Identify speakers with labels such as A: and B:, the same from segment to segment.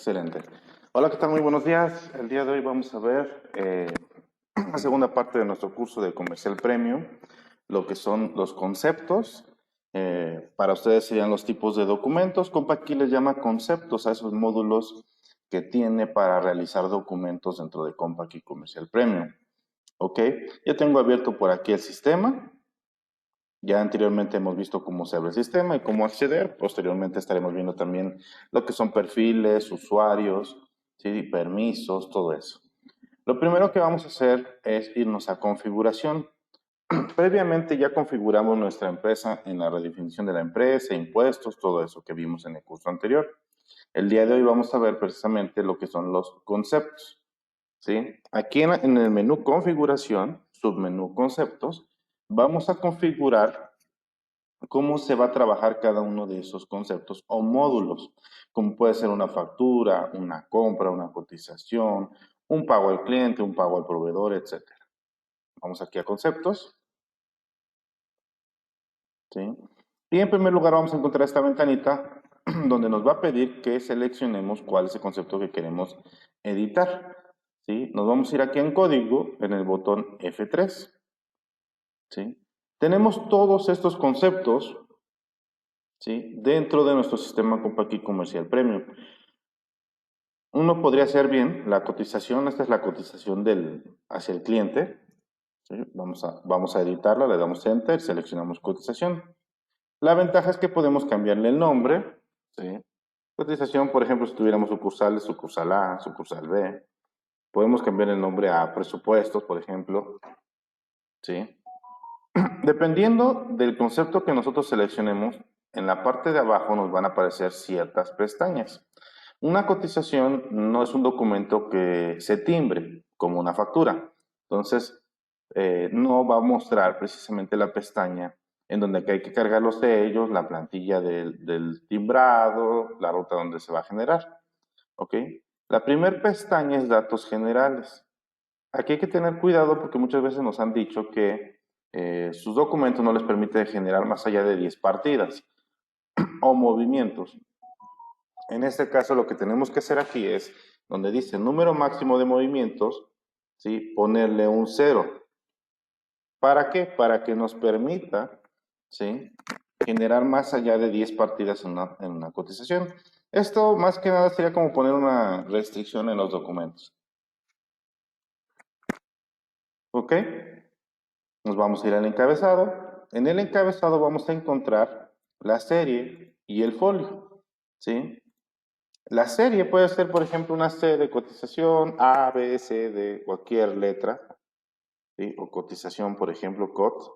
A: Excelente. Hola, ¿qué tal? Muy buenos días. El día de hoy vamos a ver la segunda parte de nuestro curso de Comercial Premium, lo que son los conceptos. Para ustedes serían los tipos de documentos. Compa aquí les llama conceptos a esos módulos que tiene para realizar documentos dentro de Compa aquí Comercial Premium. Ok, ya tengo abierto por aquí el sistema. Ya anteriormente hemos visto cómo se abre el sistema y cómo acceder. Posteriormente estaremos viendo también lo que son perfiles, usuarios, ¿sí? Permisos, todo eso. Lo primero que vamos a hacer es irnos a configuración. Previamente ya configuramos nuestra empresa en la redefinición de la empresa, impuestos, todo eso que vimos en el curso anterior. El día de hoy vamos a ver precisamente lo que son los conceptos. ¿Sí? Aquí en el menú configuración, submenú conceptos, vamos a configurar cómo se va a trabajar cada uno de esos conceptos o módulos, como puede ser una factura, una compra, una cotización, un pago al cliente, un pago al proveedor, etc. Vamos aquí a conceptos. ¿Sí? Y en primer lugar vamos a encontrar esta ventanita donde nos va a pedir que seleccionemos cuál es el concepto que queremos editar. ¿Sí? Nos vamos a ir aquí en código, en el botón F3. ¿Sí? Tenemos todos estos conceptos, ¿sí? Dentro de nuestro sistema Compaqui Comercial Premium. Uno podría ser bien la cotización, esta es la cotización hacia el cliente. ¿Sí? Vamos a editarla, le damos Enter, seleccionamos cotización. La ventaja es que podemos cambiarle el nombre. ¿Sí? Cotización, por ejemplo, si tuviéramos sucursales, sucursal A, sucursal B. Podemos cambiar el nombre a presupuestos, por ejemplo. ¿Sí? Dependiendo del concepto que nosotros seleccionemos, en la parte de abajo nos van a aparecer ciertas pestañas. Una cotización no es un documento que se timbre como una factura. Entonces, no va a mostrar precisamente la pestaña en donde hay que cargar los sellos, la plantilla del timbrado, la ruta donde se va a generar. ¿Ok? La primera pestaña es datos generales. Aquí hay que tener cuidado porque muchas veces nos han dicho que sus documentos no les permite generar más allá de 10 partidas o movimientos. En este caso lo que tenemos que hacer aquí es, donde dice número máximo de movimientos, ¿sí? Ponerle un 0. ¿Para qué? Para que nos permita, ¿sí? Generar más allá de 10 partidas en una cotización. Esto más que nada sería como poner una restricción en los documentos. ¿Ok? Nos vamos a ir al encabezado. En el encabezado vamos a encontrar la serie y el folio, ¿sí? La serie puede ser, por ejemplo, una C de cotización A, B, C, de cualquier letra, ¿sí? O cotización, por ejemplo, COT.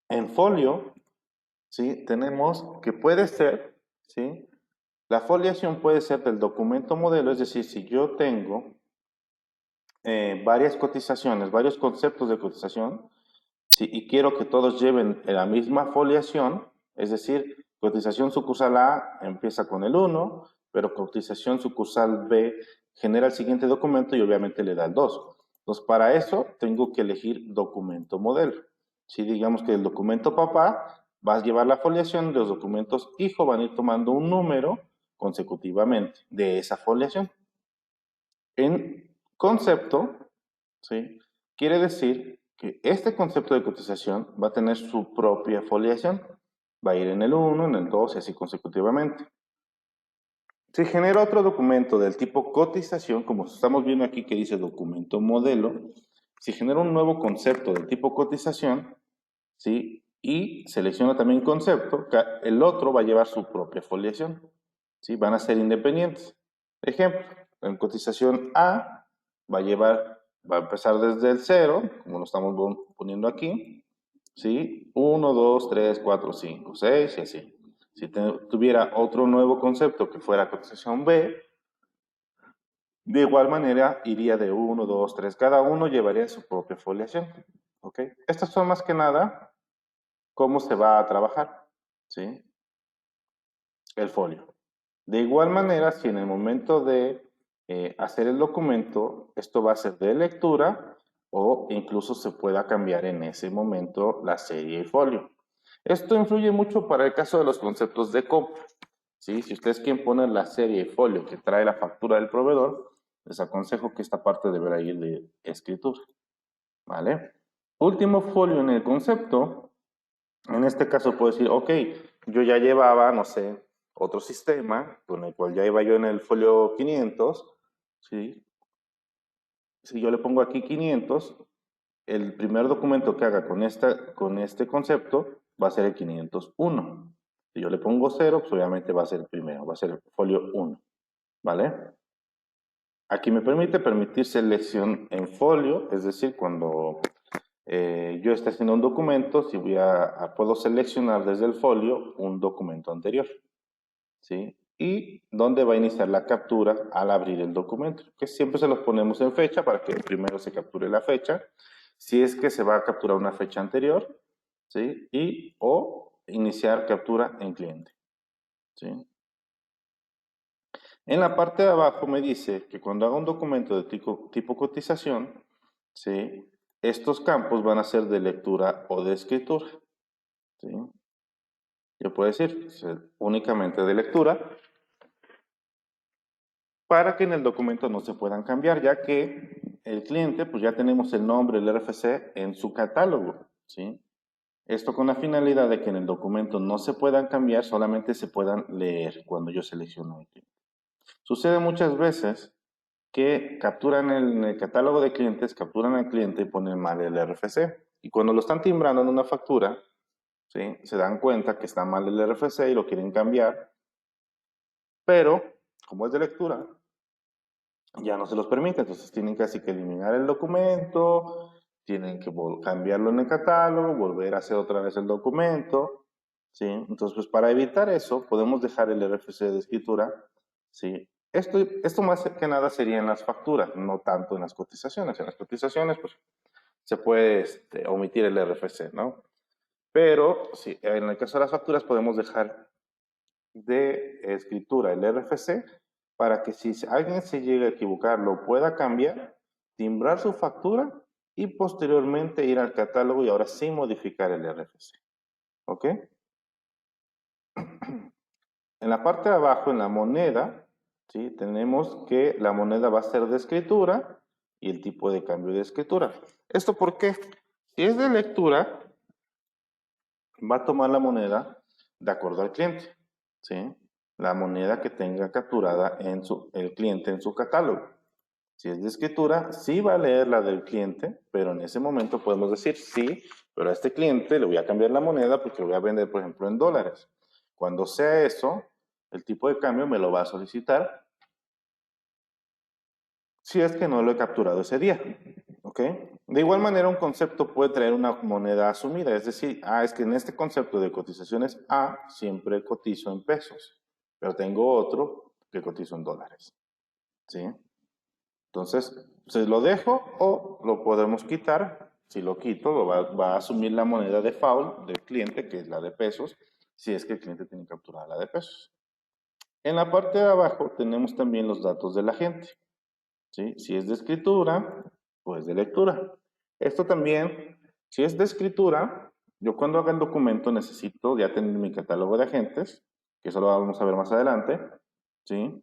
A: En folio, ¿sí? Tenemos que puede ser, ¿sí? La foliación puede ser del documento modelo, es decir, si yo tengo varias cotizaciones, varios conceptos de cotización, ¿sí? Y quiero que todos lleven la misma foliación, es decir, cotización sucursal A empieza con el 1, pero cotización sucursal B genera el siguiente documento y obviamente le da el 2. Entonces, para eso tengo que elegir documento modelo. Si digamos que el documento papá va a llevar la foliación, los documentos hijo van a ir tomando un número consecutivamente de esa foliación. En concepto, ¿sí? Quiere decir que este concepto de cotización va a tener su propia foliación. Va a ir en el 1, en el 2 y así consecutivamente. Si genera otro documento del tipo cotización, como estamos viendo aquí que dice documento modelo, si genera un nuevo concepto del tipo cotización, ¿sí? Y selecciona también concepto, el otro va a llevar su propia foliación, ¿sí? Van a ser independientes. Ejemplo, en cotización A va a empezar desde el 0, como lo estamos poniendo aquí, ¿sí? 1, 2, 3, 4, 5, 6 y así. Si tuviera otro nuevo concepto que fuera cotización B, de igual manera iría de 1, 2, 3, cada uno llevaría su propia foliación. ¿Ok? Estas son más que nada cómo se va a trabajar, ¿sí? El folio. De igual manera, si en el momento de hacer el documento, esto va a ser de lectura o incluso se pueda cambiar en ese momento la serie y folio. Esto influye mucho para el caso de los conceptos de compra. ¿sí? Si ustedes quieren poner la serie y folio que trae la factura del proveedor, les aconsejo que esta parte deberá ir de escritura, ¿vale? Último folio en el concepto, en este caso puedo decir, ok, yo ya llevaba, no sé, otro sistema con el cual ya iba yo en el folio 500, ¿sí? Si yo le pongo aquí 500, el primer documento que haga con este concepto va a ser el 501. Si yo le pongo 0, pues obviamente va a ser el primero, va a ser el folio 1, ¿vale? Aquí me permitir selección en folio, es decir, cuando yo esté haciendo un documento, si puedo seleccionar desde el folio un documento anterior, ¿sí? Y dónde va a iniciar la captura al abrir el documento, que siempre se los ponemos en fecha para que primero se capture la fecha, si es que se va a capturar una fecha anterior, ¿sí? Y o iniciar captura en cliente, ¿sí? En la parte de abajo me dice que cuando haga un documento de tipo cotización, ¿sí? Estos campos van a ser de lectura o de escritura, ¿sí? Yo puedo decir únicamente de lectura para que en el documento no se puedan cambiar, ya que el cliente, pues ya tenemos el nombre, el RFC en su catálogo, ¿sí? Esto con la finalidad de que en el documento no se puedan cambiar, solamente se puedan leer cuando yo selecciono el cliente. Sucede muchas veces que capturan en el catálogo de clientes, capturan al cliente y ponen mal el RFC. Y cuando lo están timbrando en una factura, ¿sí? Se dan cuenta que está mal el RFC y lo quieren cambiar, pero como es de lectura, ya no se los permite, entonces tienen casi que eliminar el documento, tienen que cambiarlo en el catálogo, volver a hacer otra vez el documento, ¿sí? Entonces, pues para evitar eso, podemos dejar el RFC de escritura, ¿sí? Esto más que nada sería en las facturas, no tanto en las cotizaciones. En las cotizaciones, pues, se puede omitir el RFC, ¿no? Pero, sí, en el caso de las facturas podemos dejar de escritura el RFC para que si alguien se llega a equivocar lo pueda cambiar, timbrar su factura y posteriormente ir al catálogo y ahora sí modificar el RFC. ¿Ok? En la parte de abajo, en la moneda, ¿sí? Tenemos que la moneda va a ser de escritura y el tipo de cambio de escritura. ¿Esto por qué? Si es de lectura, va a tomar la moneda de acuerdo al cliente, ¿sí? La moneda que tenga capturada el cliente en su catálogo. Si es de escritura, sí va a leer la del cliente, pero en ese momento podemos decir sí, pero a este cliente le voy a cambiar la moneda porque lo voy a vender, por ejemplo, en dólares. Cuando sea eso, el tipo de cambio me lo va a solicitar si es que no lo he capturado ese día. ¿Ok? De igual manera, un concepto puede traer una moneda asumida, es decir, es que en este concepto de cotizaciones A siempre cotizo en pesos, pero tengo otro que cotizo en dólares. ¿Sí? Entonces, ¿se lo dejo o lo podemos quitar? Si lo quito, va a asumir la moneda de default del cliente, que es la de pesos, si es que el cliente tiene capturada la de pesos. En la parte de abajo tenemos también los datos del agente. ¿Sí? Si es de escritura, pues de lectura. Esto también, si es de escritura, yo cuando haga el documento necesito ya tener mi catálogo de agentes, que eso lo vamos a ver más adelante, ¿sí?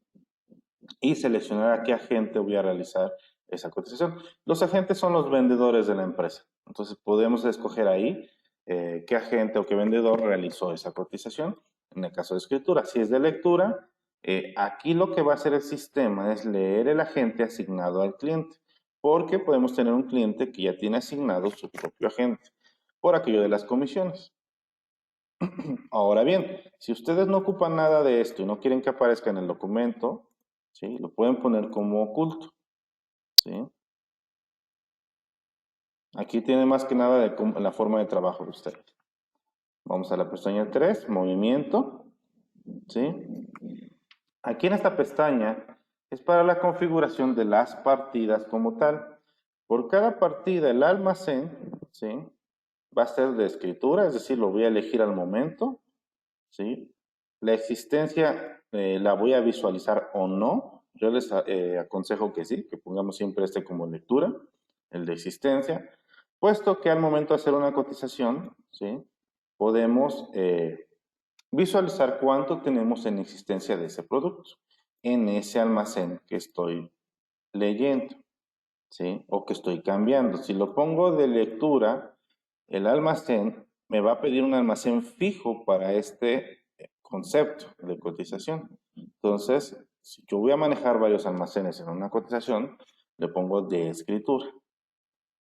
A: Y seleccionar a qué agente voy a realizar esa cotización. Los agentes son los vendedores de la empresa. Entonces podemos escoger ahí qué agente o qué vendedor realizó esa cotización. En el caso de escritura, si es de lectura, aquí lo que va a hacer el sistema es leer el agente asignado al cliente, porque podemos tener un cliente que ya tiene asignado su propio agente por aquello de las comisiones. Ahora bien, si ustedes no ocupan nada de esto y no quieren que aparezca en el documento, ¿sí? Lo pueden poner como oculto, ¿sí? Aquí tiene más que nada de la forma de trabajo de ustedes. Vamos a la pestaña 3, movimiento, ¿sí? Aquí en esta pestaña es para la configuración de las partidas como tal. Por cada partida el almacén, ¿sí? Va a ser de escritura, es decir, lo voy a elegir al momento, ¿sí? La existencia la voy a visualizar o no. Yo les aconsejo que sí, que pongamos siempre este como lectura, el de existencia, puesto que al momento de hacer una cotización, ¿sí? Podemos visualizar cuánto tenemos en existencia de ese producto en ese almacén que estoy leyendo, ¿sí? O que estoy cambiando. Si lo pongo de lectura, el almacén me va a pedir un almacén fijo para este concepto de cotización. Entonces, si yo voy a manejar varios almacenes en una cotización, le pongo de escritura.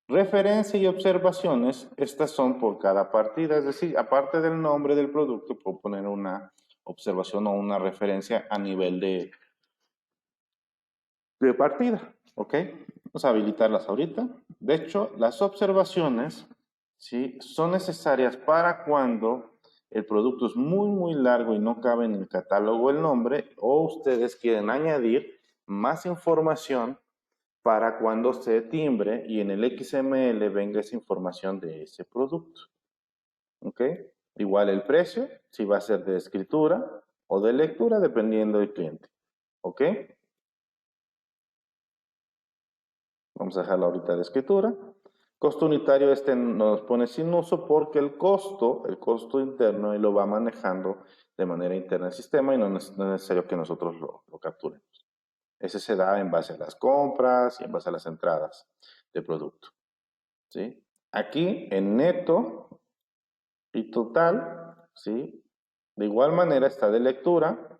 A: Referencia y observaciones, estas son por cada partida, es decir, aparte del nombre del producto, puedo poner una observación o una referencia a nivel de partida, ¿ok? Vamos a habilitarlas ahorita. De hecho, las observaciones, ¿sí? Son necesarias para cuando el producto es muy largo y no cabe en el catálogo el nombre, o ustedes quieren añadir más información para cuando se timbre y en el XML venga esa información de ese producto. ¿Ok? Igual el precio, si va a ser de escritura o de lectura, dependiendo del cliente. ¿Ok? Vamos a dejarlo ahorita de escritura. Costo unitario, este nos pone sin uso porque el costo interno, él lo va manejando de manera interna al sistema y no es necesario que nosotros lo capturemos. Ese se da en base a las compras y en base a las entradas de producto. ¿Sí? Aquí en neto y total, ¿sí? De igual manera está de lectura,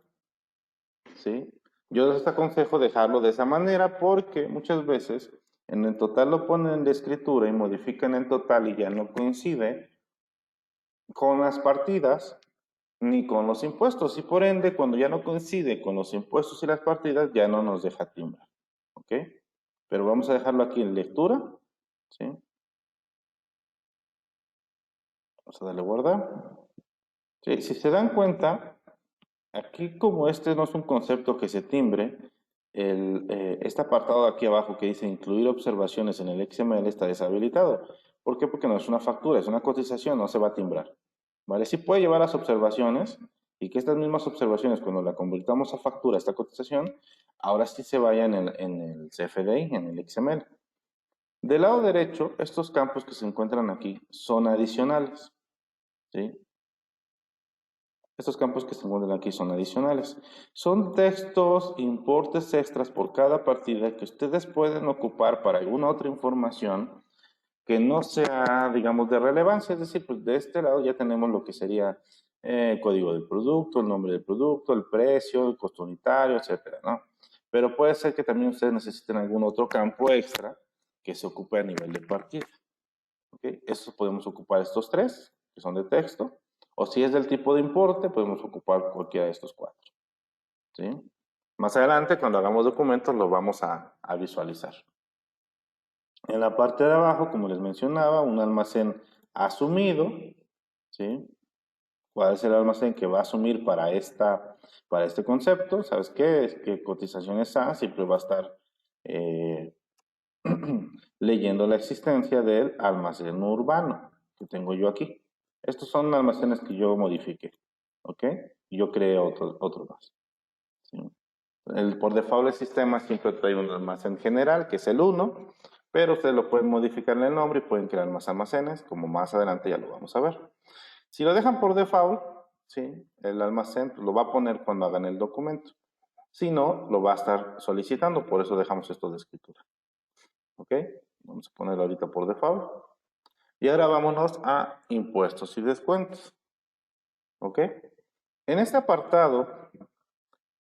A: ¿sí? Yo les aconsejo dejarlo de esa manera porque muchas veces en el total lo ponen de escritura y modifican el total y ya no coincide con las partidas ni con los impuestos y por ende cuando ya no coincide con los impuestos y las partidas ya no nos deja timbrar, ¿ok? Pero vamos a dejarlo aquí en lectura, ¿sí? Vamos a darle guardar. Sí, si se dan cuenta, aquí como este no es un concepto que se timbre, este apartado de aquí abajo que dice incluir observaciones en el XML está deshabilitado. ¿Por qué? Porque no es una factura, es una cotización, no se va a timbrar. ¿Vale? Sí puede llevar las observaciones y que estas mismas observaciones cuando la convirtamos a factura, esta cotización, ahora sí se vaya en el CFDI, en el XML. Del lado derecho, estos campos que se encuentran aquí son adicionales. ¿Sí? Estos campos que se encuentran aquí son adicionales. Son textos, importes extras por cada partida que ustedes pueden ocupar para alguna otra información que no sea, digamos, de relevancia. Es decir, pues de este lado ya tenemos lo que sería el código del producto, el nombre del producto, el precio, el costo unitario, etcétera, ¿no? Pero puede ser que también ustedes necesiten algún otro campo extra que se ocupe a nivel de partida. ¿Okay? Eso podemos ocupar estos tres, que son de texto. O si es del tipo de importe, podemos ocupar cualquiera de estos cuatro. ¿Sí? Más adelante, cuando hagamos documentos, los vamos a visualizar. En la parte de abajo, como les mencionaba, un almacén asumido. ¿Sí? ¿Cuál es el almacén que va a asumir para este concepto? ¿Sabes qué? Es que cotizaciones A siempre va a estar leyendo la existencia del almacén urbano que tengo yo aquí. Estos son almacenes que yo modifiqué, ¿ok? Yo creé otro más. ¿Sí? Por default el sistema siempre trae un almacén general, que es el 1, pero ustedes lo pueden modificar en el nombre y pueden crear más almacenes, como más adelante ya lo vamos a ver. Si lo dejan por default, ¿sí? El almacén lo va a poner cuando hagan el documento. Si no, lo va a estar solicitando, por eso dejamos esto de escritura. ¿Ok? Vamos a ponerlo ahorita por default. Y ahora vámonos a impuestos y descuentos. ¿Ok? En este apartado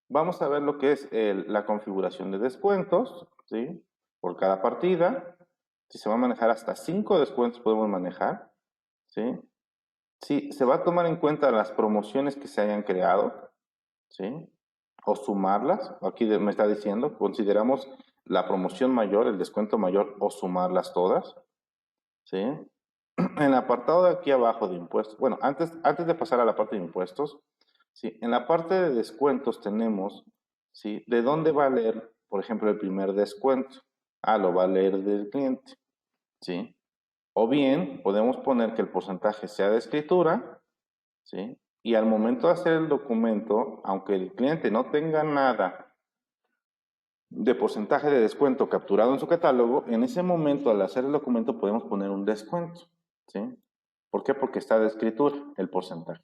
A: vamos a ver lo que es la configuración de descuentos, ¿sí? Por cada partida. Si se va a manejar hasta 5 descuentos podemos manejar, ¿sí? Si se va a tomar en cuenta las promociones que se hayan creado, ¿sí? O sumarlas. Aquí me está diciendo, consideramos la promoción mayor, el descuento mayor o sumarlas todas, ¿sí? En el apartado de aquí abajo de impuestos, bueno, antes de pasar a la parte de impuestos, ¿sí? En la parte de descuentos tenemos, ¿sí? ¿De dónde va a leer, por ejemplo, el primer descuento? Ah, lo va a leer del cliente, ¿sí? O bien, podemos poner que el porcentaje sea de escritura, ¿sí? Y al momento de hacer el documento, aunque el cliente no tenga nada de porcentaje de descuento capturado en su catálogo, en ese momento al hacer el documento podemos poner un descuento, ¿sí? ¿Por qué? Porque está de escritura el porcentaje.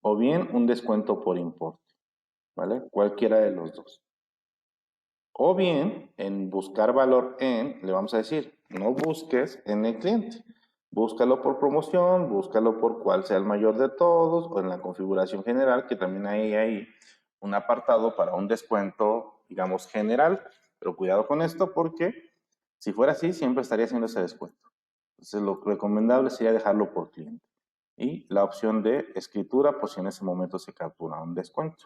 A: o bien un descuento por importe, ¿vale? Cualquiera de los dos. O bien, en buscar valor en, le vamos a decir, no busques en el cliente. Búscalo por promoción, búscalo por cuál sea el mayor de todos, o en la configuración general, que también hay un apartado para un descuento, digamos, general. Pero cuidado con esto porque si fuera así, siempre estaría haciendo ese descuento. Entonces, lo recomendable sería dejarlo por cliente. Y la opción de escritura, pues si en ese momento se captura un descuento.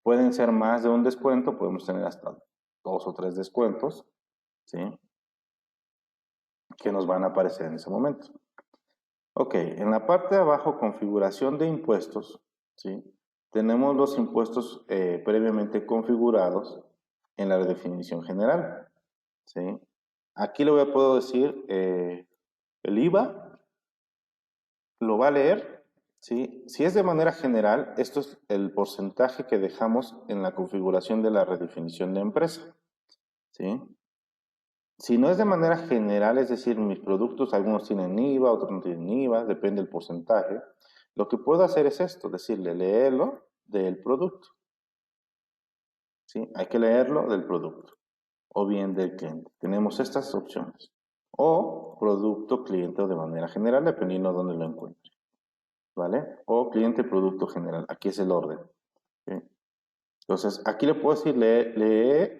A: Pueden ser más de un descuento, podemos tener hasta 2 o 3 descuentos, ¿sí? Que nos van a aparecer en ese momento. Ok, en la parte de abajo, configuración de impuestos, ¿sí? Tenemos los impuestos previamente configurados en la redefinición general, ¿sí? Aquí le puedo decir el IVA, lo va a leer, ¿sí? Si es de manera general, esto es el porcentaje que dejamos en la configuración de la redefinición de empresa, ¿sí? Si no es de manera general, es decir, mis productos, algunos tienen IVA, otros no tienen IVA, depende del porcentaje. Lo que puedo hacer es esto, decirle, léelo del producto. ¿Sí? Hay que leerlo del producto o bien del cliente. Tenemos estas opciones. O producto, cliente o de manera general, dependiendo de dónde lo encuentre. ¿Vale? O cliente, producto general. Aquí es el orden. ¿Sí? Entonces, aquí le puedo decir, lee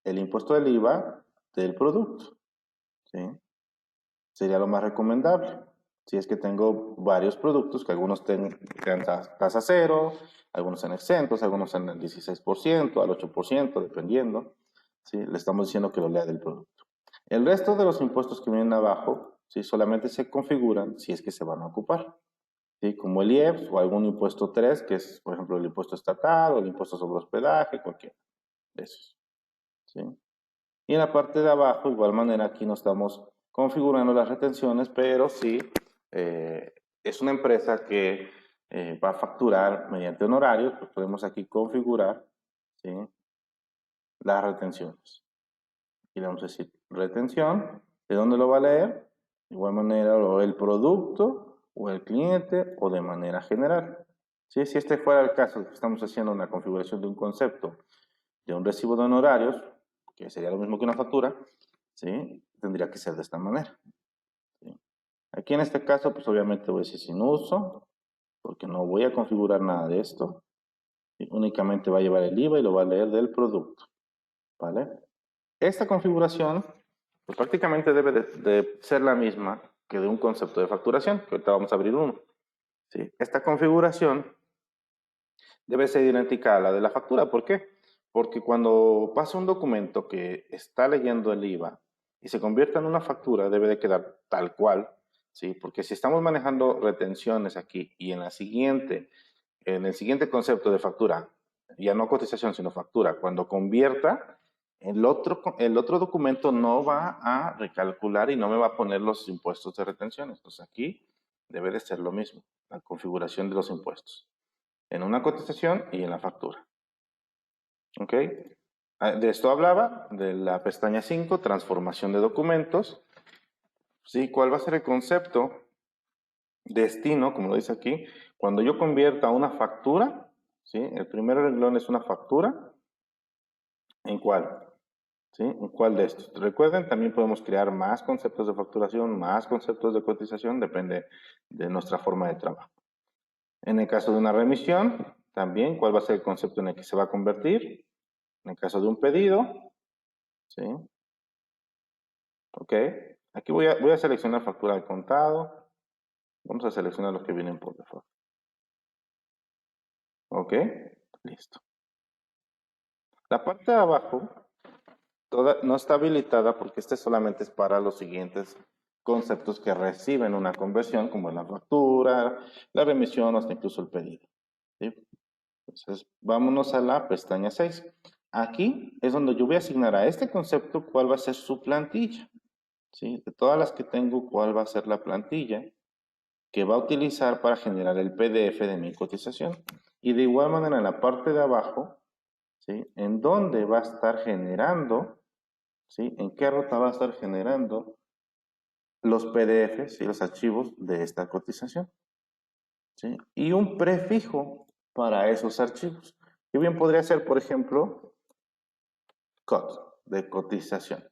A: el impuesto del IVA del producto. ¿Sí? Sería lo más recomendable. Si es que tengo varios productos, que algunos tengan tasa cero, algunos sean exentos, algunos sean al 16%, al 8%, dependiendo. ¿Sí? Le estamos diciendo que lo lea del producto. El resto de los impuestos que vienen abajo, ¿sí? Solamente se configuran si es que se van a ocupar. ¿Sí? Como el IEPS o algún impuesto 3, que es, por ejemplo, el impuesto estatal o el impuesto sobre hospedaje, cualquiera de esos. ¿Sí? Y en la parte de abajo, igual manera, aquí no estamos configurando las retenciones, pero sí es una empresa que va a facturar mediante honorarios, pues podemos aquí configurar, ¿sí? Las retenciones. Y le vamos a decir retención, ¿de dónde lo va a leer? De igual manera, o el producto, o el cliente, o de manera general. ¿Sí? Si este fuera el caso, que estamos haciendo una configuración de un concepto de un recibo de honorarios, que sería lo mismo que una factura, ¿sí? Tendría que ser de esta manera. ¿Sí? Aquí en este caso, pues obviamente voy a decir sin uso, porque no voy a configurar nada de esto. ¿Sí? Únicamente va a llevar el IVA y lo va a leer del producto. ¿Vale? Esta configuración, pues prácticamente debe de ser la misma que de un concepto de facturación, que ahorita vamos a abrir uno. ¿Sí? Esta configuración debe ser idéntica a la de la factura. ¿Por qué? Porque cuando pasa un documento que está leyendo el IVA y se convierta en una factura, debe de quedar tal cual, ¿sí? Porque si estamos manejando retenciones aquí y en el siguiente concepto de factura, ya no cotización, sino factura, cuando convierta, el otro documento no va a recalcular y no me va a poner los impuestos de retenciones. Entonces aquí debe de ser lo mismo, la configuración de los impuestos en una cotización y en la factura. ¿Ok? De esto hablaba, de la pestaña 5, transformación de documentos. ¿Sí? ¿Cuál va a ser el concepto? Destino, como lo dice aquí, cuando yo convierta una factura, ¿sí? El primer renglón es una factura, ¿en cuál? ¿Sí? ¿En cuál de estos? Recuerden, también podemos crear más conceptos de facturación, más conceptos de cotización, depende de nuestra forma de trabajo. En el caso de una remisión, también, ¿cuál va a ser el concepto en el que se va a convertir? En el caso de un pedido, ¿sí? Ok. Aquí voy a seleccionar factura de contado. Vamos a seleccionar los que vienen por default. Ok. Listo. La parte de abajo no está habilitada porque este solamente es para los siguientes conceptos que reciben una conversión, como la factura, la remisión o hasta incluso el pedido. ¿Sí? Entonces, vámonos a la pestaña 6. Aquí es donde yo voy a asignar a este concepto cuál va a ser su plantilla. ¿Sí? De todas las que tengo, cuál va a ser la plantilla que va a utilizar para generar el PDF de mi cotización. Y de igual manera en la parte de abajo, ¿sí? En dónde va a estar generando, ¿sí? En qué ruta va a estar generando los PDFs y los archivos de esta cotización. ¿sí? Y un prefijo para esos archivos. Que bien podría ser, por ejemplo, COT, de cotización.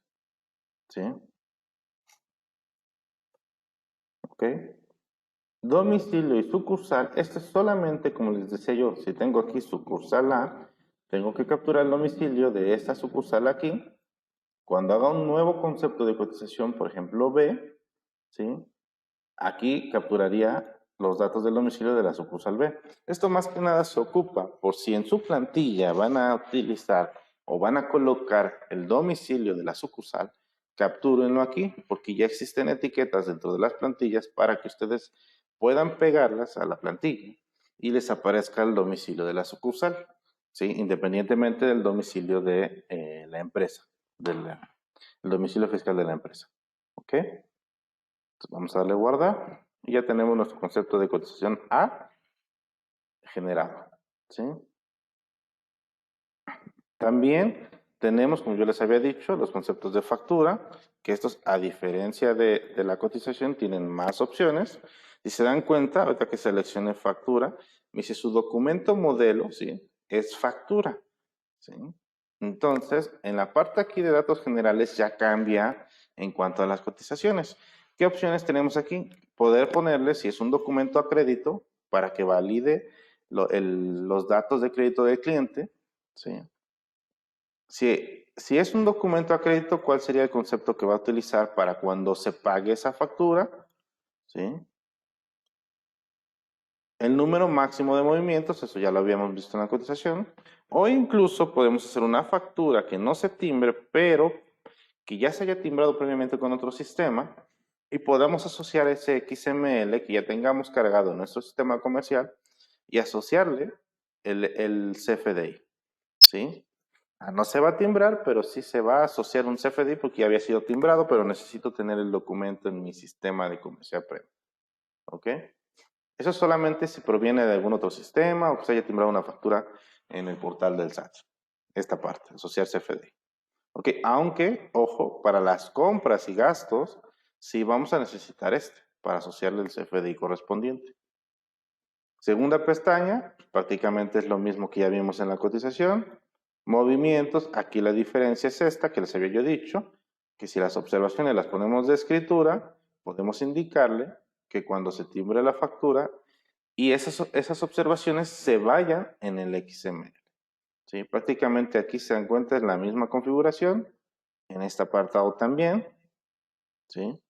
A: ¿Sí? ¿Ok? Domicilio y sucursal, esto es solamente, como les decía yo, si tengo aquí sucursal A, tengo que capturar el domicilio de esta sucursal aquí. Cuando haga un nuevo concepto de cotización, por ejemplo B, ¿sí? Aquí capturaría los datos del domicilio de la sucursal B. Esto más que nada se ocupa por si en su plantilla van a utilizar o van a colocar el domicilio de la sucursal, captúrenlo aquí, porque ya existen etiquetas dentro de las plantillas para que ustedes puedan pegarlas a la plantilla y les aparezca el domicilio de la sucursal, ¿sí? Independientemente del domicilio de la empresa, el domicilio fiscal de la empresa. ¿Ok? Entonces vamos a darle guardar y ya tenemos nuestro concepto de cotización A generado. ¿Sí? También tenemos, como yo les había dicho, los conceptos de factura, que estos, a diferencia de la cotización, tienen más opciones. Si se dan cuenta, ahorita que seleccione factura, me dice su documento modelo, ¿sí? Es factura, ¿sí? Entonces, en la parte aquí de datos generales ya cambia en cuanto a las cotizaciones. ¿Qué opciones tenemos aquí? Poder ponerle si es un documento a crédito para que valide los datos de crédito del cliente, ¿sí? Si es un documento a crédito, ¿cuál sería el concepto que va a utilizar para cuando se pague esa factura? ¿Sí? El número máximo de movimientos, eso ya lo habíamos visto en la cotización. O incluso podemos hacer una factura que no se timbre, pero que ya se haya timbrado previamente con otro sistema y podamos asociar ese XML que ya tengamos cargado en nuestro sistema comercial y asociarle el CFDI. ¿Sí? No se va a timbrar, pero sí se va a asociar un CFDI porque ya había sido timbrado, pero necesito tener el documento en mi sistema de comercial premium. ¿Ok? Eso solamente si proviene de algún otro sistema o que se haya timbrado una factura en el portal del SAT. Esta parte, asociar CFDI. ¿Ok? Aunque, ojo, para las compras y gastos, sí vamos a necesitar este para asociarle el CFDI correspondiente. Segunda pestaña, prácticamente es lo mismo que ya vimos en la cotización. Movimientos, aquí la diferencia es esta que les había yo dicho, que si las observaciones las ponemos de escritura, podemos indicarle que cuando se timbre la factura y esas observaciones se vayan en el XML. ¿Sí? Prácticamente aquí se encuentra la misma configuración, en este apartado también. ¿Sí?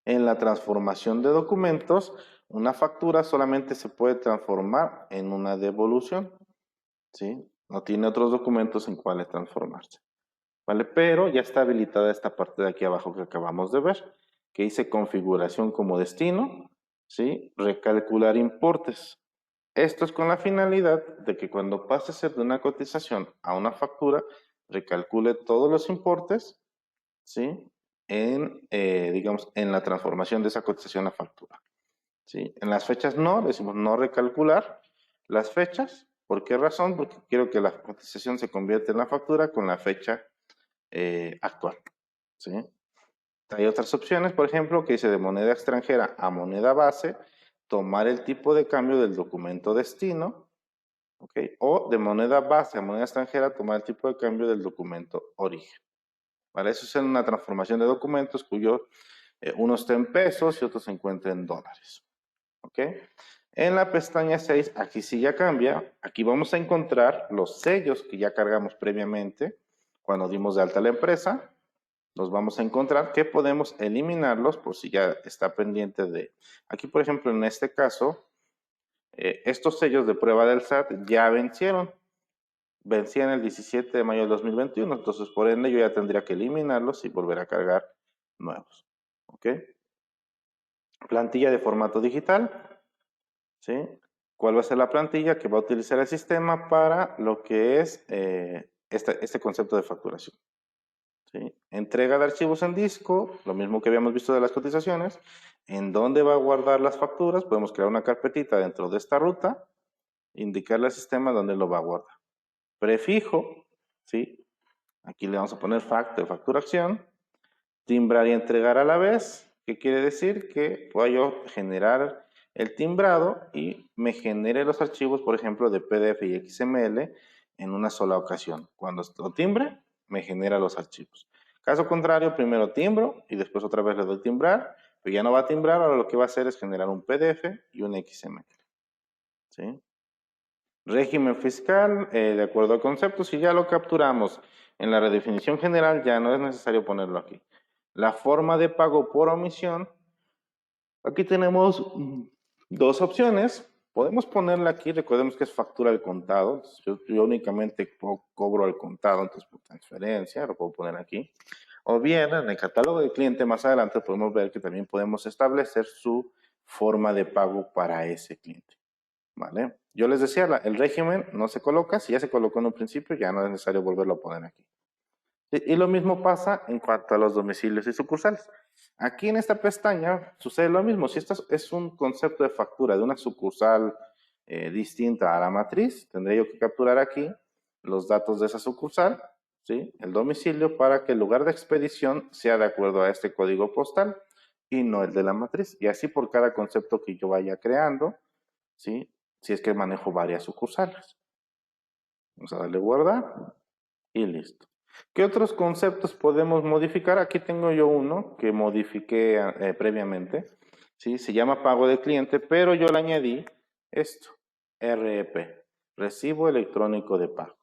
A: En la transformación de documentos, una factura solamente se puede transformar en una devolución, ¿sí? No tiene otros documentos en cuales transformarse, ¿vale? Pero ya está habilitada esta parte de aquí abajo que acabamos de ver, que dice configuración como destino, ¿sí? Recalcular importes. Esto es con la finalidad de que cuando pase a ser de una cotización a una factura, recalcule todos los importes, ¿sí? Digamos, en la transformación de esa cotización a factura. ¿Sí? En las fechas no, decimos no recalcular las fechas. ¿Por qué razón? Porque quiero que la cotización se convierta en la factura con la fecha actual. ¿Sí? Hay otras opciones, por ejemplo, que dice de moneda extranjera a moneda base, tomar el tipo de cambio del documento destino, ¿ok? O de moneda base a moneda extranjera, tomar el tipo de cambio del documento origen. ¿Vale? Eso es una transformación de documentos cuyo uno está en pesos y otro se encuentra en dólares. ¿Ok? En la pestaña 6, aquí sí ya cambia. Aquí vamos a encontrar los sellos que ya cargamos previamente cuando dimos de alta la empresa. Los vamos a encontrar que podemos eliminarlos por si ya está pendiente de... Aquí, por ejemplo, en este caso, estos sellos de prueba del SAT ya vencieron. Vencían el 17 de mayo del 2021, entonces por ende yo ya tendría que eliminarlos y volver a cargar nuevos. ¿Ok? Plantilla de formato digital. ¿Sí? ¿Cuál va a ser la plantilla que va a utilizar el sistema para lo que es este concepto de facturación? ¿Sí? Entrega de archivos en disco, lo mismo que habíamos visto de las cotizaciones. ¿En dónde va a guardar las facturas? Podemos crear una carpetita dentro de esta ruta, indicarle al sistema dónde lo va a guardar. Prefijo, ¿sí? Aquí le vamos a poner de facturación, timbrar y entregar a la vez. ¿Qué quiere decir? Que puedo yo generar el timbrado y me genere los archivos, por ejemplo, de PDF y XML en una sola ocasión. Cuando lo timbre, me genera los archivos. Caso contrario, primero timbro y después otra vez le doy timbrar, pero ya no va a timbrar, ahora lo que va a hacer es generar un PDF y un XML. ¿Sí? Régimen fiscal, de acuerdo al concepto, si ya lo capturamos en la redefinición general, ya no es necesario ponerlo aquí. La forma de pago por omisión, aquí tenemos dos opciones. Podemos ponerla aquí, recordemos que es factura al contado. Yo únicamente cobro al contado, entonces por transferencia, lo puedo poner aquí. O bien en el catálogo de cliente más adelante podemos ver que también podemos establecer su forma de pago para ese cliente. ¿Vale? Yo les decía, el régimen no se coloca, si ya se colocó en un principio, ya no es necesario volverlo a poner aquí. Y lo mismo pasa en cuanto a los domicilios y sucursales. Aquí en esta pestaña sucede lo mismo. Si esto es un concepto de factura de una sucursal distinta a la matriz, tendré yo que capturar aquí los datos de esa sucursal, ¿sí? El domicilio, para que el lugar de expedición sea de acuerdo a este código postal y no el de la matriz. Y así por cada concepto que yo vaya creando, ¿sí? Si es que manejo varias sucursales. Vamos a darle guardar y listo. ¿Qué otros conceptos podemos modificar? Aquí tengo yo uno que modifiqué previamente. ¿Sí? Se llama pago de cliente, pero yo le añadí esto, REP, Recibo Electrónico de Pago.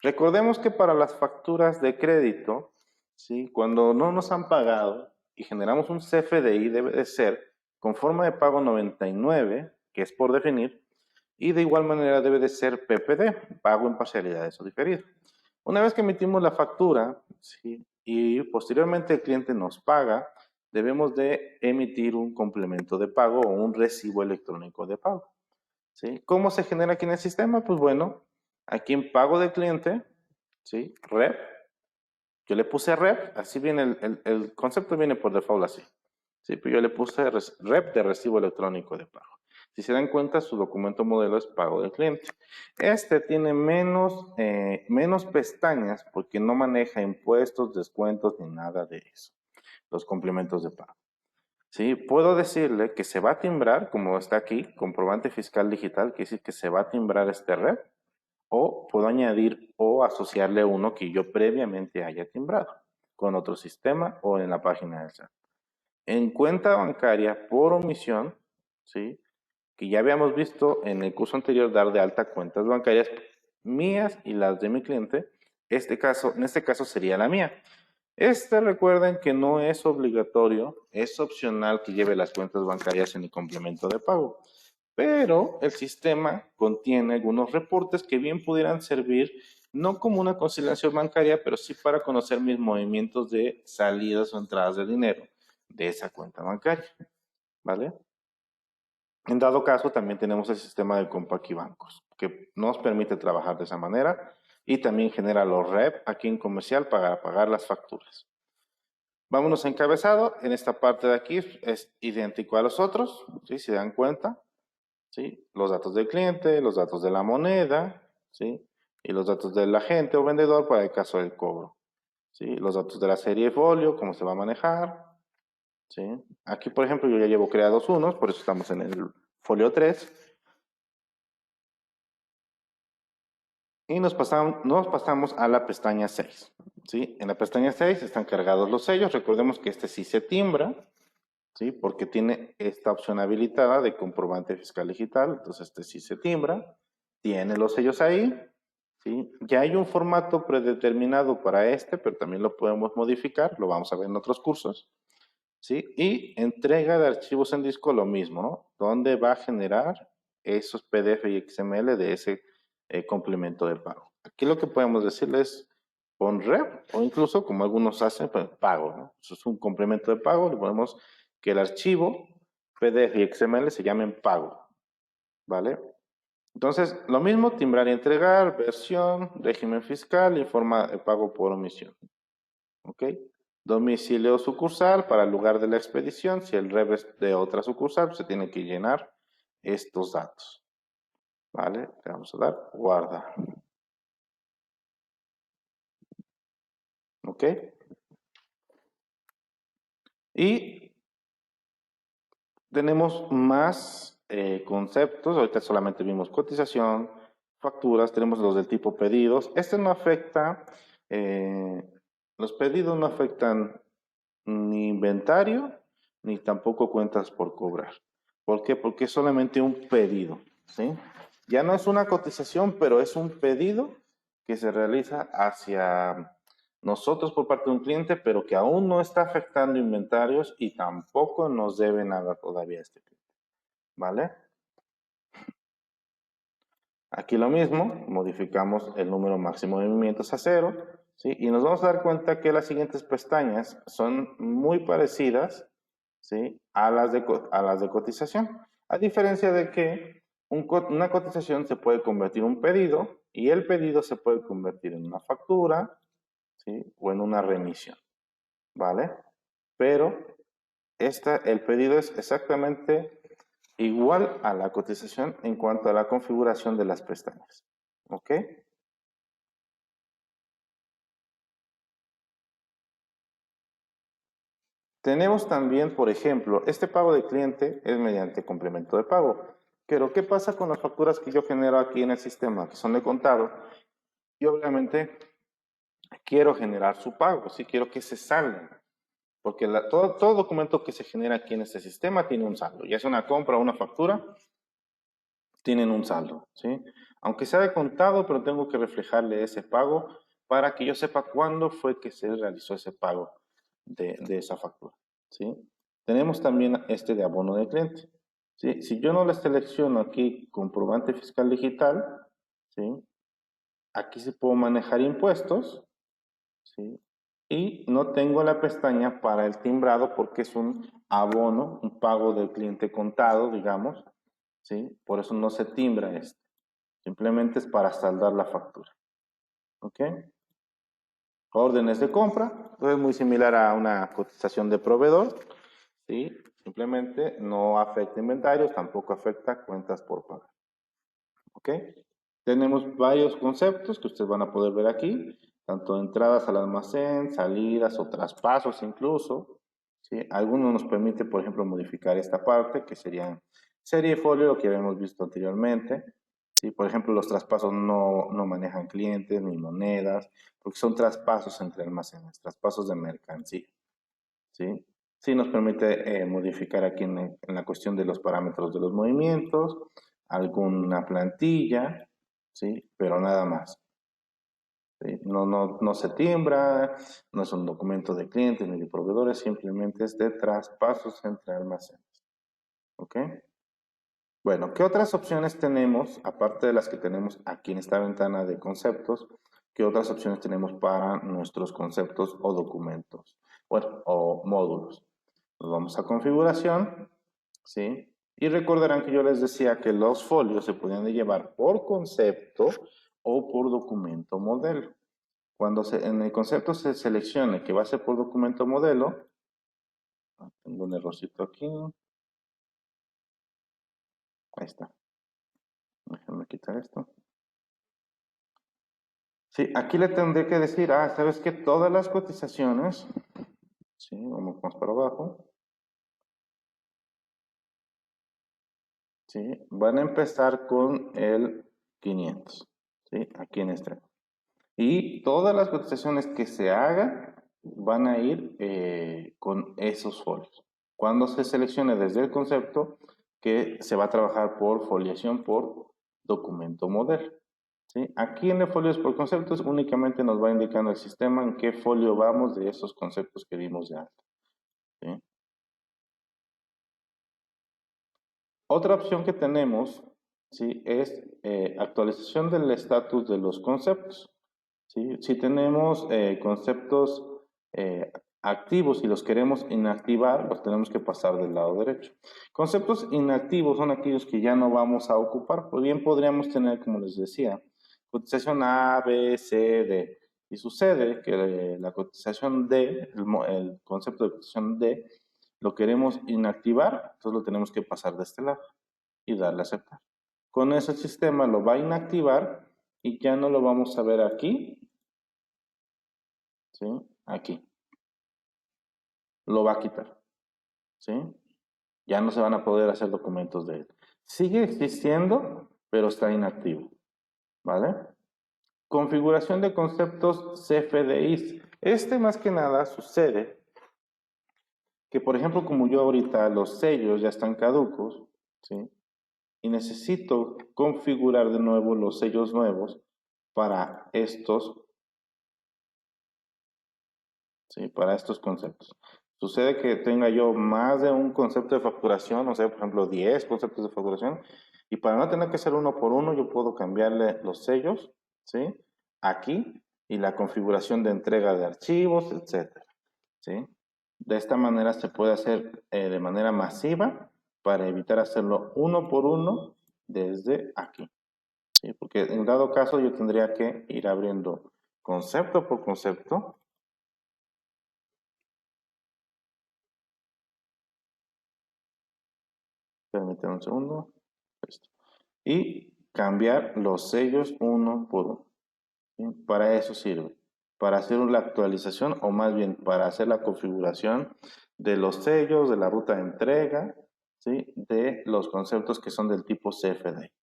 A: Recordemos que para las facturas de crédito, ¿sí? Cuando no nos han pagado y generamos un CFDI, debe de ser con forma de pago 99, que es por definir, y de igual manera debe de ser PPD, pago en parcialidades o diferido. Una vez que emitimos la factura, ¿sí? Y posteriormente el cliente nos paga, debemos de emitir un complemento de pago o un recibo electrónico de pago. ¿Sí? ¿Cómo se genera aquí en el sistema? Pues bueno, aquí en pago de cliente, ¿sí? Rep, yo le puse rep, así viene el concepto viene por default así. ¿Sí? Pero yo le puse rep de recibo electrónico de pago. Si se dan cuenta, su documento modelo es pago del cliente. Este tiene menos pestañas porque no maneja impuestos, descuentos ni nada de eso. Los complementos de pago. ¿Sí? Puedo decirle que se va a timbrar, como está aquí, comprobante fiscal digital, que dice que se va a timbrar este rep, o puedo añadir o asociarle uno que yo previamente haya timbrado con otro sistema o en la página del SAT. En cuenta bancaria por omisión, ¿sí? Que ya habíamos visto en el curso anterior dar de alta cuentas bancarias mías y las de mi cliente. En este caso sería la mía. Recuerden que no es obligatorio, es opcional que lleve las cuentas bancarias en el complemento de pago. Pero el sistema contiene algunos reportes que bien pudieran servir no como una conciliación bancaria, pero sí para conocer mis movimientos de salidas o entradas de dinero de esa cuenta bancaria, ¿vale? En dado caso, también tenemos el sistema de Compact y Bancos, que nos permite trabajar de esa manera y también genera los REP aquí en comercial para pagar las facturas. Vámonos a encabezado. En esta parte de aquí es idéntico a los otros, ¿sí? Si se dan cuenta, ¿sí? Los datos del cliente, los datos de la moneda, ¿sí? Y los datos del agente o vendedor para el caso del cobro, ¿sí? Los datos de la serie folio, cómo se va a manejar, ¿sí? Aquí, por ejemplo, yo ya llevo creados unos, por eso estamos en el folio 3. Y nos pasamos a la pestaña 6. ¿Sí? En la pestaña 6 están cargados los sellos. Recordemos que este sí se timbra, ¿sí? Porque tiene esta opción habilitada de comprobante fiscal digital. Entonces este sí se timbra. Tiene los sellos ahí. ¿Sí? Ya hay un formato predeterminado para este, pero también lo podemos modificar. Lo vamos a ver en otros cursos. ¿Sí? Y entrega de archivos en disco lo mismo, ¿no? ¿Dónde va a generar esos PDF y XML de ese complemento de pago? Aquí lo que podemos decirle es pon rep o incluso como algunos hacen, pues, pago, ¿no? Eso es un complemento de pago, le ponemos que el archivo PDF y XML se llamen pago, ¿vale? Entonces, lo mismo, timbrar y entregar, versión, régimen fiscal y forma de pago por omisión, ¿ok? Domicilio sucursal para el lugar de la expedición. Si el REB es de otra sucursal, se tiene que llenar estos datos. ¿Vale? Le vamos a dar guardar. ¿Ok? Y tenemos más conceptos. Ahorita solamente vimos cotización, facturas, tenemos los del tipo pedidos. Este no afecta, los pedidos no afectan ni inventario, ni tampoco cuentas por cobrar. ¿Por qué? Porque es solamente un pedido, ¿sí? Ya no es una cotización, pero es un pedido que se realiza hacia nosotros por parte de un cliente, pero que aún no está afectando inventarios y tampoco nos debe nada todavía a este cliente, ¿vale? Aquí lo mismo, modificamos el número máximo de movimientos a 0, ¿sí? Y nos vamos a dar cuenta que las siguientes pestañas son muy parecidas, ¿sí? a las de cotización. A diferencia de que una cotización se puede convertir en un pedido y el pedido se puede convertir en una factura, ¿sí? o en una remisión, ¿vale? Pero el pedido es exactamente igual a la cotización en cuanto a la configuración de las pestañas. ¿Ok? Tenemos también, por ejemplo, este pago de cliente es mediante complemento de pago. Pero, ¿qué pasa con las facturas que yo genero aquí en el sistema, que son de contado? Y obviamente quiero generar su pago, sí quiero que se salgan. Porque todo documento que se genera aquí en este sistema tiene un saldo. Ya sea una compra o una factura, tienen un saldo, ¿sí? Aunque sea de contado, pero tengo que reflejarle ese pago para que yo sepa cuándo fue que se realizó ese pago de esa factura, ¿sí? Tenemos también este de abono de cliente, ¿sí? Si yo no le selecciono aquí comprobante fiscal digital, ¿sí? Aquí se puedo manejar impuestos, ¿sí? Y no tengo la pestaña para el timbrado porque es un abono, un pago del cliente contado, digamos, ¿sí? Por eso no se timbra esto. Simplemente es para saldar la factura. ¿Ok? Órdenes de compra. Es muy similar a una cotización de proveedor. ¿Sí? Simplemente no afecta inventarios, tampoco afecta cuentas por pagar. ¿Ok? Tenemos varios conceptos que ustedes van a poder ver aquí, tanto entradas al almacén, salidas o traspasos incluso. ¿Sí? Algunos nos permite, por ejemplo, modificar esta parte, que serían serie y folio, lo que habíamos visto anteriormente. ¿Sí? Por ejemplo, los traspasos no manejan clientes ni monedas, porque son traspasos entre almacenes, traspasos de mercancía. ¿Sí? Sí nos permite modificar aquí en la cuestión de los parámetros de los movimientos, alguna plantilla, ¿sí? Pero nada más. ¿Sí? No se timbra, no es un documento de clientes ni de proveedores, simplemente es de traspasos entre almacenes. ¿Ok? Bueno, ¿qué otras opciones tenemos, aparte de las que tenemos aquí en esta ventana de conceptos? ¿Qué otras opciones tenemos para nuestros conceptos o documentos? Bueno, o módulos. Nos vamos a configuración, ¿sí? Y recordarán que yo les decía que los folios se podían llevar por concepto o por documento modelo. Cuando en el concepto se seleccione que va a ser por documento modelo, tengo un errorcito aquí, ahí está, déjenme quitar esto. Sí, aquí le tendré que decir, ¿sabes qué? Todas las cotizaciones, sí, vamos más para abajo, sí, van a empezar con el 500, sí, aquí en este. Y todas las cotizaciones que se hagan van a ir con esos folios. Cuando se seleccione desde el concepto que se va a trabajar por foliación por documento modelo. ¿Sí? Aquí en el folios por conceptos únicamente nos va indicando el sistema en qué folio vamos de esos conceptos que dimos de alta. ¿Sí? Otra opción que tenemos, ¿sí? es actualización del estatus de los conceptos. ¿Sí? Si tenemos conceptos activos y los queremos inactivar, los tenemos que pasar del lado derecho. Conceptos inactivos son aquellos que ya no vamos a ocupar. Pues bien podríamos tener, como les decía, cotización A, B, C, D. Y sucede que la cotización D, el concepto de cotización D, lo queremos inactivar, entonces lo tenemos que pasar de este lado y darle a aceptar. Con ese sistema lo va a inactivar y ya no lo vamos a ver aquí, ¿sí? Aquí. Lo va a quitar, ¿sí? Ya no se van a poder hacer documentos de él. Sigue existiendo, pero está inactivo. ¿Vale? Configuración de conceptos CFDIs. Este más que nada sucede que, por ejemplo, como yo ahorita los sellos ya están caducos, ¿sí? Y necesito configurar de nuevo los sellos nuevos para estos, ¿sí? Para estos conceptos. Sucede que tenga yo más de un concepto de facturación, o sea, por ejemplo, 10 conceptos de facturación, y para no tener que hacer uno por uno, yo puedo cambiarle los sellos, ¿sí? Aquí, y la configuración de entrega de archivos, etcétera, ¿sí? De esta manera se puede hacer de manera masiva para evitar hacerlo uno por uno desde aquí, ¿sí? Porque en dado caso yo tendría que ir abriendo concepto por concepto. Permítanme un segundo. Listo. Y cambiar los sellos uno por uno, ¿sí? Para eso sirve. Para hacer la actualización o más bien para hacer la configuración de los sellos, de la ruta de entrega, ¿sí? De los conceptos que son del tipo CFD.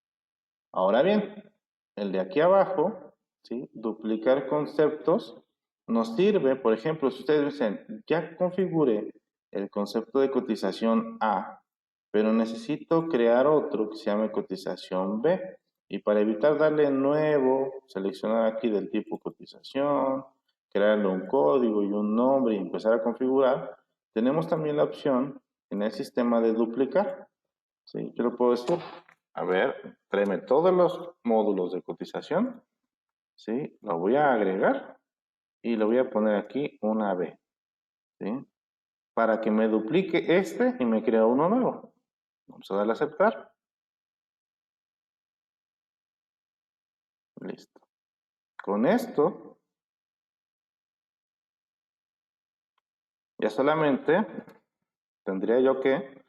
A: Ahora bien, el de aquí abajo, ¿sí? Duplicar conceptos nos sirve, por ejemplo, si ustedes dicen, ya configure el concepto de cotización A, pero necesito crear otro que se llame cotización B. Y para evitar darle nuevo, seleccionar aquí del tipo cotización, crearle un código y un nombre y empezar a configurar, tenemos también la opción en el sistema de duplicar. ¿Sí? Yo lo puedo decir, a ver, tráeme todos los módulos de cotización, ¿sí? Lo voy a agregar y le voy a poner aquí una B, ¿sí? Para que me duplique este y me crea uno nuevo. Vamos a darle a aceptar. Listo. Con esto, ya solamente tendría yo que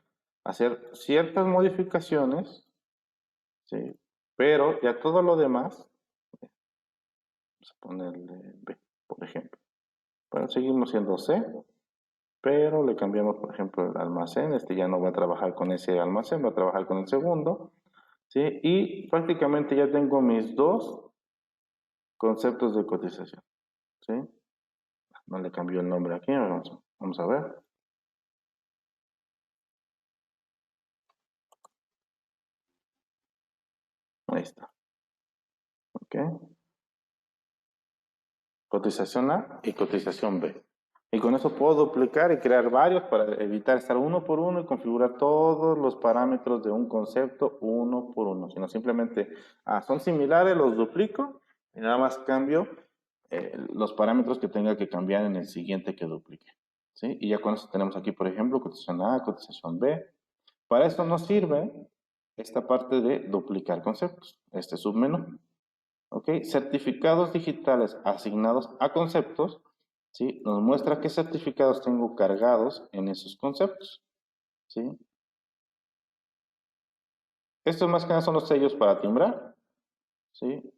A: hacer ciertas modificaciones, ¿sí? Pero ya todo lo demás, vamos a ponerle B, por ejemplo. Bueno, seguimos siendo C, pero le cambiamos, por ejemplo, el almacén. Este ya no va a trabajar con ese almacén, va a trabajar con el segundo, ¿sí? Y prácticamente ya tengo mis dos conceptos de cotización, ¿sí? No le cambió el nombre aquí, vamos a ver. Ahí está, ¿ok? Cotización A y cotización B. Y con eso puedo duplicar y crear varios para evitar estar uno por uno y configurar todos los parámetros de un concepto uno por uno. Sino simplemente, son similares, los duplico y nada más cambio los parámetros que tenga que cambiar en el siguiente que duplique. ¿Sí? Y ya con eso tenemos aquí, por ejemplo, cotización A, cotización B. Para esto nos sirve esta parte de duplicar conceptos, este submenú. ¿Ok? Certificados digitales asignados a conceptos, ¿sí? Nos muestra qué certificados tengo cargados en esos conceptos, ¿sí? Estos más que nada son los sellos para timbrar, ¿sí?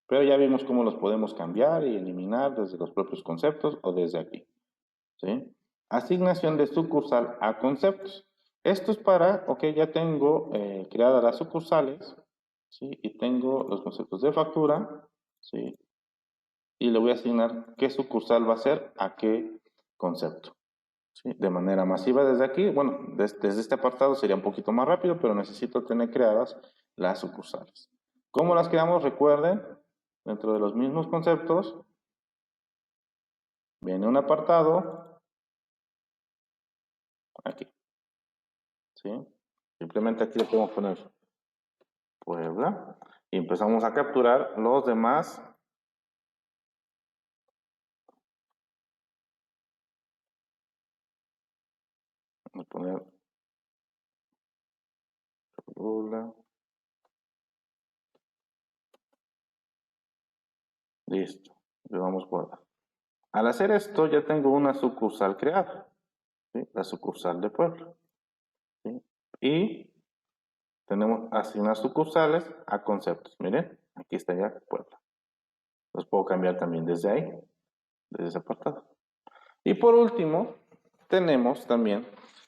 A: Pero ya vimos cómo los podemos cambiar y eliminar desde los propios conceptos o desde aquí, ¿sí? Asignación de sucursal a conceptos. Esto es para, ok, ya tengo creadas las sucursales, ¿sí? Y tengo los conceptos de factura, ¿sí? Y le voy a asignar qué sucursal va a ser a qué concepto, ¿sí? De manera masiva desde aquí. Bueno, desde este apartado sería un poquito más rápido, pero necesito tener creadas las sucursales. ¿Cómo las creamos? Recuerden, dentro de los mismos conceptos, viene un apartado aquí, ¿sí? Simplemente aquí le podemos poner Puebla y empezamos a capturar los demás. Vamos a poner Puebla. Listo. Le vamos por. Al hacer esto ya tengo una sucursal creada, ¿sí? La sucursal de Puebla, ¿sí? Y tenemos asignar sucursales a conceptos. Miren, aquí está ya Puebla. Los puedo cambiar también desde ahí, desde ese apartado. Y por último, tenemos también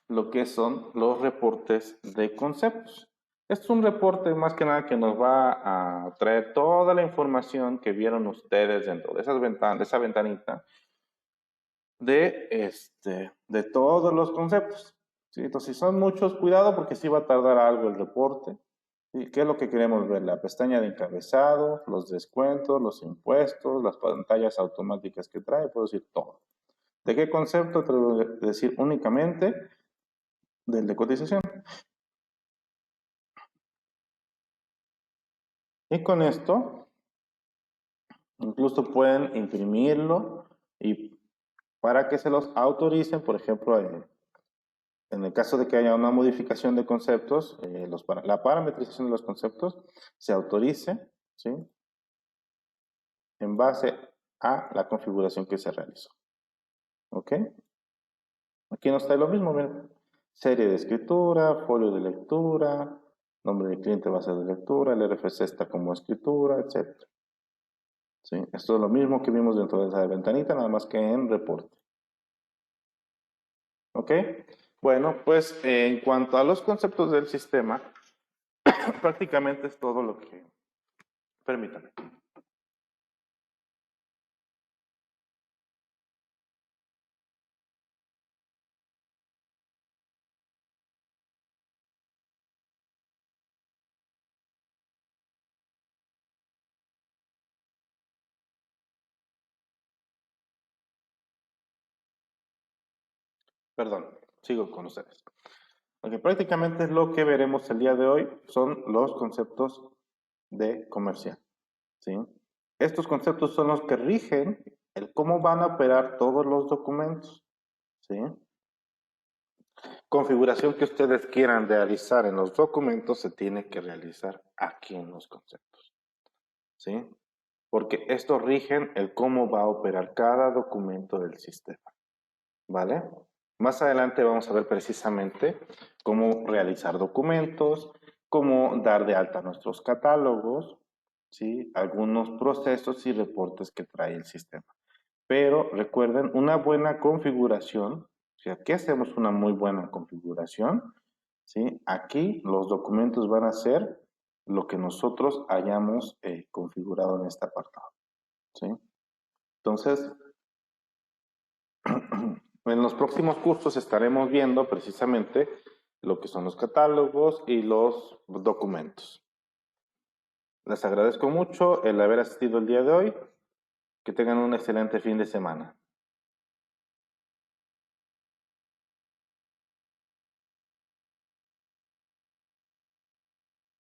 A: lo que son los reportes de conceptos. Este es un reporte más que nada que nos va a traer toda la información que vieron ustedes dentro de esa ventanita de todos los conceptos. ¿Sí? Entonces, si son muchos, cuidado porque sí va a tardar algo el reporte. ¿Sí? ¿Qué es lo que queremos ver? La pestaña de encabezado, los descuentos, los impuestos, las pantallas automáticas que trae, puedo decir todo. ¿De qué concepto? Te voy a decir únicamente del de cotización. Y con esto, incluso pueden imprimirlo y para que se los autoricen, por ejemplo, en el caso de que haya una modificación de conceptos, la parametrización de los conceptos se autorice, ¿sí? En base a la configuración que se realizó. ¿Ok? Aquí nos trae lo mismo, miren. Serie de escritura, folio de lectura, nombre del cliente base de lectura, el RFC está como escritura, etc. ¿Sí? Esto es lo mismo que vimos dentro de esa ventanita, nada más que en reporte. ¿Ok? Bueno, pues en cuanto a los conceptos del sistema, prácticamente es todo lo que... Permítame. Perdón, sigo con ustedes. Okay, prácticamente lo que veremos el día de hoy son los conceptos de comercial. ¿Sí? Estos conceptos son los que rigen el cómo van a operar todos los documentos. ¿Sí? Configuración que ustedes quieran realizar en los documentos se tiene que realizar aquí en los conceptos. ¿Sí? Porque estos rigen el cómo va a operar cada documento del sistema. ¿Vale? Más adelante vamos a ver precisamente cómo realizar documentos, cómo dar de alta nuestros catálogos, ¿sí? Algunos procesos y reportes que trae el sistema. Pero recuerden, una buena configuración, o sea, ¿qué hacemos una muy buena configuración? ¿Sí? Aquí los documentos van a ser lo que nosotros hayamos configurado en este apartado. ¿Sí? Entonces, en los próximos cursos estaremos viendo precisamente lo que son los catálogos y los documentos. Les agradezco mucho el haber asistido el día de hoy. Que tengan un excelente fin de semana.